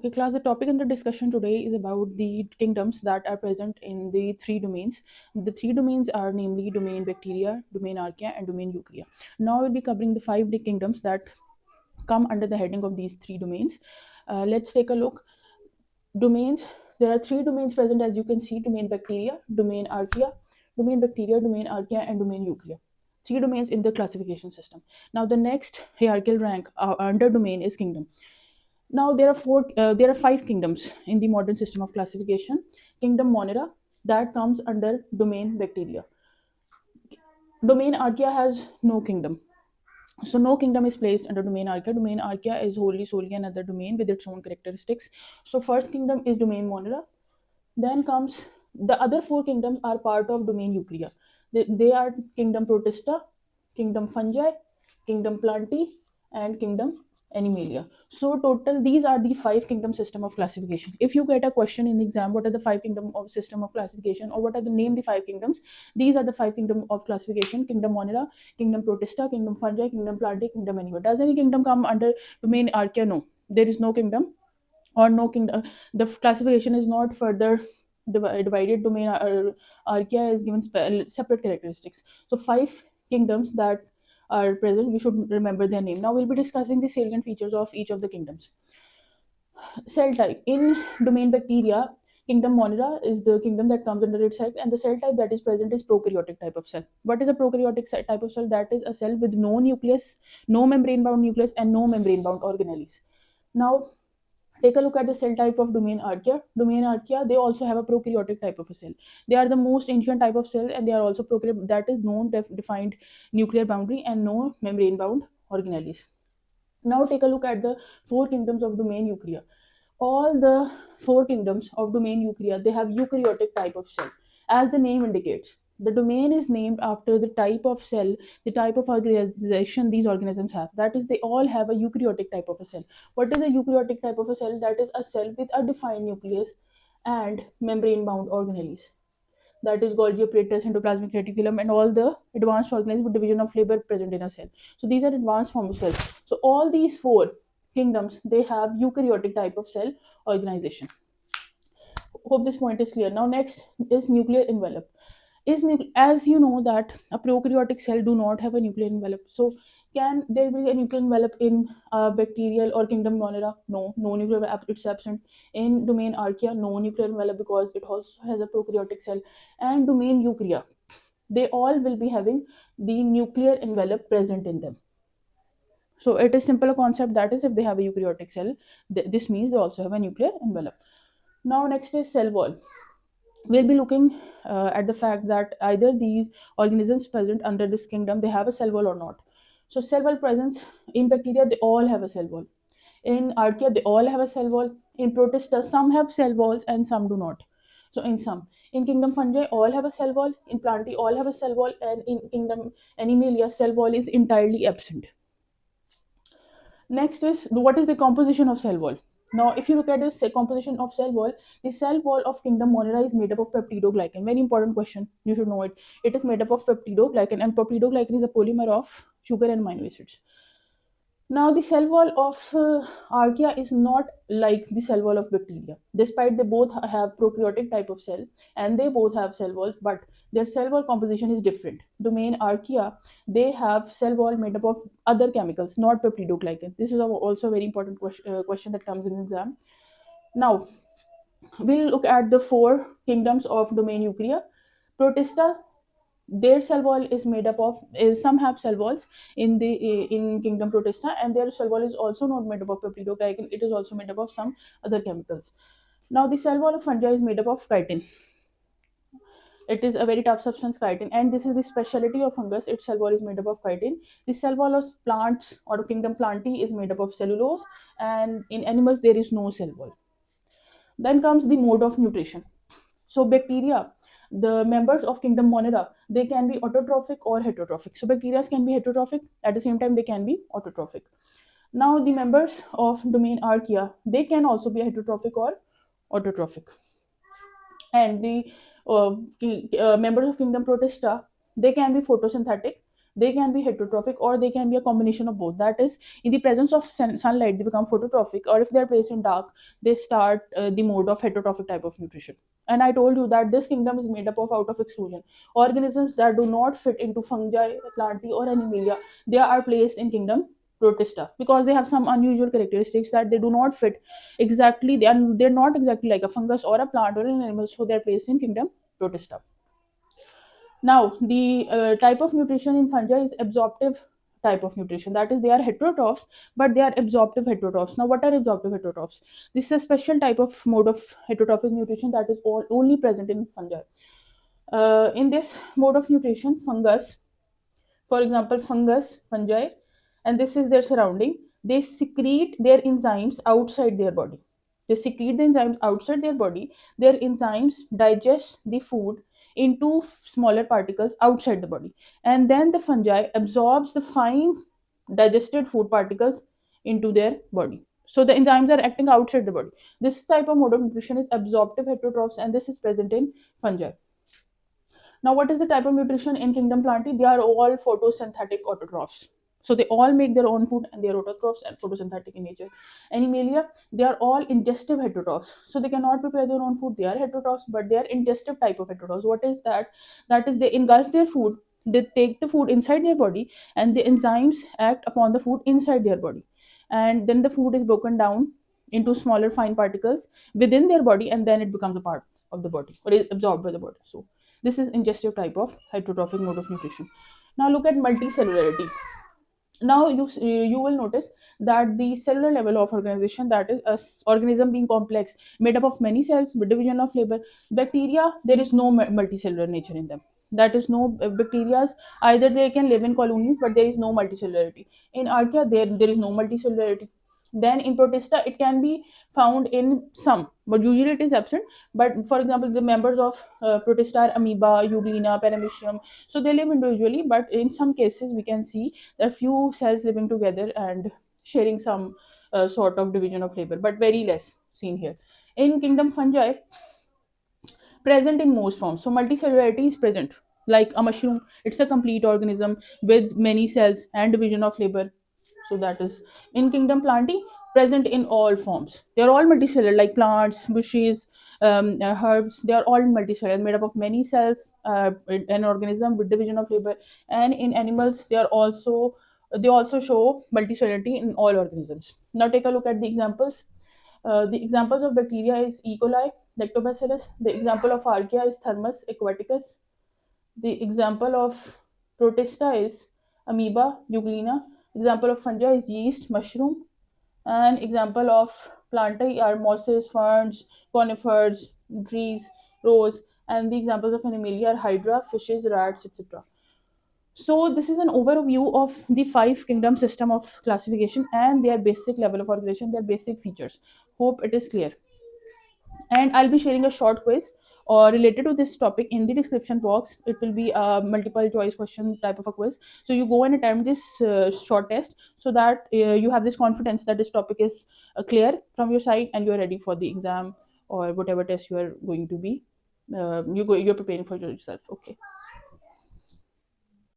Okay, class, the topic under discussion today is about the kingdoms that are present in the three domains. The three domains are namely domain bacteria, domain archaea, and domain eukarya. Now we'll be covering the five big kingdoms that come under the heading of these three domains. Let's take a look. Domains. There are three domains present, as you can see: domain bacteria, domain archaea, domain bacteria, domain archaea, and domain eukarya. Three domains in the classification system. Now the next hierarchical rank under domain is kingdom. Now there are five kingdoms in the modern system of classification. Kingdom Monera, that comes under domain bacteria. Domain archaea has no kingdom. So no kingdom is placed under domain archaea. Domain archaea is wholly solely another domain with its own characteristics. So first kingdom is domain Monera. Then comes the other four kingdoms are part of domain Eukarya. They are kingdom Protista, kingdom Fungi, kingdom Plantae, and kingdom Animalia. So total, these are the five kingdom system of classification. If you get a question in the exam, what are the five kingdom of system of classification, or what are the name the five kingdoms? These are the five kingdom of classification: kingdom Monera, kingdom Protista, kingdom Fungi, kingdom Plantae, kingdom Animalia. Does any kingdom come under domain Archaea? No, there is no kingdom or no kingdom. The classification is not further divided. Domain archaea is given separate characteristics. So five kingdoms that are present, you should remember their name. Now we'll be discussing the salient features of each of the kingdoms. Cell type in domain bacteria, kingdom Monera is the kingdom that comes under its head, and the cell type that is present is prokaryotic type of cell. What is a prokaryotic type of cell? That is a cell with no nucleus, no membrane bound nucleus, and no membrane bound organelles. Now take a look at the cell type of domain archaea. Domain archaea, they also have a prokaryotic type of a cell. They are the most ancient type of cell, and they are also prokaryotic. That is no defined nuclear boundary and no membrane bound organelles. Now take a look at the four kingdoms of domain eukarya. All the four kingdoms of domain eukarya, they have eukaryotic type of cell. As the name indicates, the domain is named after the type of cell, the type of organization these organisms have. That is, they all have a eukaryotic type of a cell. What is a eukaryotic type of a cell? That is a cell with a defined nucleus and membrane bound organelles. That is Golgi apparatus, endoplasmic reticulum, and all the advanced organelles with division of labor present in a cell. So these are advanced form of cells. So all these four kingdoms, they have eukaryotic type of cell organization. Hope this point is clear. Now next is nuclear envelope. As you know that a prokaryotic cell do not have a nuclear envelope. So can there be a nuclear envelope in bacterial or kingdom Monera? No, no nuclear envelope, it's absent. In domain archaea, no nuclear envelope because it also has a prokaryotic cell. And domain eukarya, they all will be having the nuclear envelope present in them. So it is simple a concept, that is, if they have a eukaryotic cell, this means they also have a nuclear envelope. Now next is cell wall. We'll be looking at the fact that either these organisms present under this kingdom, they have a cell wall or not. So cell wall presence in bacteria, they all have a cell wall. In archaea, they all have a cell wall. In Protista, some have cell walls and some do not. So in kingdom Fungi, all have a cell wall. In Plantae, all have a cell wall, and in kingdom Animalia, cell wall is entirely absent. Next is, what is the composition of cell wall? Now, if you look at the composition of cell wall, the cell wall of kingdom Monera is made up of peptidoglycan. Very important question. You should know it. It is made up of peptidoglycan, and peptidoglycan is a polymer of sugar and amino acids. Now, the cell wall of archaea is not like the cell wall of bacteria. Despite they both have prokaryotic type of cell and they both have cell walls, but their cell wall composition is different. Domain archaea, they have cell wall made up of other chemicals, not peptidoglycan. This is also a very important question that comes in exam. Now, we'll look at the four kingdoms of domain eukarya. Protista, their cell wall is made up of some have cell walls in kingdom Protista, and their cell wall is also not made up of peptidoglycan. It is also made up of some other chemicals. Now the cell wall of fungi is made up of chitin. It is a very tough substance, chitin, and this is the specialty of fungus. Its cell wall is made up of chitin. The cell wall of plants or kingdom Plantae is made up of cellulose, and in animals there is no cell wall. Then comes the mode of nutrition. So bacteria, the members of kingdom Monera, they can be autotrophic or heterotrophic. So bacteria can be heterotrophic, at the same time they can be autotrophic. Now the members of domain archaea, they can also be heterotrophic or autotrophic. And the members of kingdom Protista, they can be photosynthetic, They can be heterotrophic or they can be a combination of both. That is, in the presence of sunlight, they become phototrophic, or if they are placed in dark, they start the mode of heterotrophic type of nutrition. And I told you that this kingdom is made up of out of exclusion. Organisms that do not fit into fungi, Plantae, or Animalia, they are placed in kingdom Protista because they have some unusual characteristics that they do not fit exactly. They're not exactly like a fungus or a plant or an animal, so they're placed in kingdom Protista. Now, the type of nutrition in fungi is absorptive type of nutrition. That is, they are heterotrophs, but they are absorptive heterotrophs. Now, what are absorptive heterotrophs? This is a special type of mode of heterotrophic nutrition that is only present in fungi. In this mode of nutrition, fungus, for example, fungi, and this is their surrounding, they secrete their enzymes outside their body. They secrete the enzymes outside their body. Their enzymes digest the food into smaller particles outside the body. And then the fungi absorbs the fine digested food particles into their body. So the enzymes are acting outside the body. This type of mode of nutrition is absorptive heterotrophs, and this is present in fungi. Now, what is the type of nutrition in kingdom Plantae? They are all photosynthetic autotrophs. So they all make their own food and they are autotrophs and photosynthetic in nature. Animalia, they are all ingestive heterotrophs. So they cannot prepare their own food. They are heterotrophs, but they are ingestive type of heterotrophs. What is that? That is, they engulf their food, they take the food inside their body, and the enzymes act upon the food inside their body. And then the food is broken down into smaller fine particles within their body, and then it becomes a part of the body or is absorbed by the body. So this is ingestive type of heterotrophic mode of nutrition. Now look at multicellularity. Now you will notice that the cellular level of organization, that is a organism being complex, made up of many cells with division of labor. Bacteria, there is no multicellular nature in them. That is, no bacterias, either they can live in colonies, but there is no multicellularity. In archaea, there is no multicellularity. Then in protista, it can be found in some, but usually it is absent. But for example, the members of protista are amoeba, euglena, paramecium. So they live individually, but in some cases we can see there are few cells living together and sharing some sort of division of labor, but very less seen here. In kingdom fungi, present in most forms. So multicellularity is present. Like a mushroom, it's a complete organism with many cells and division of labor. So that is in kingdom Plantae, present in all forms. They are all multicellular, like plants, bushes, herbs. They are all multicellular, made up of many cells. An organism with division of labor. And in animals, they also show multicellularity in all organisms. Now take a look at the examples. The examples of bacteria is E. coli, Lactobacillus. The example of archaea is Thermus aquaticus. The example of protista is amoeba, euglena. Example of fungi is yeast, mushroom. And example of plantae are mosses, ferns, conifers, trees, rose. And the examples of animalia are hydra, fishes, rats, etc. So this is an overview of the five kingdom system of classification and their basic level of organization, their basic features. Hope it is clear. And I'll be sharing a short quiz or related to this topic in the description box. It will be a multiple choice question type of a quiz, so you go and attempt this short test so that you have this confidence that this topic is clear from your side and you're ready for the exam or whatever test you are going to be you're preparing for yourself. Okay.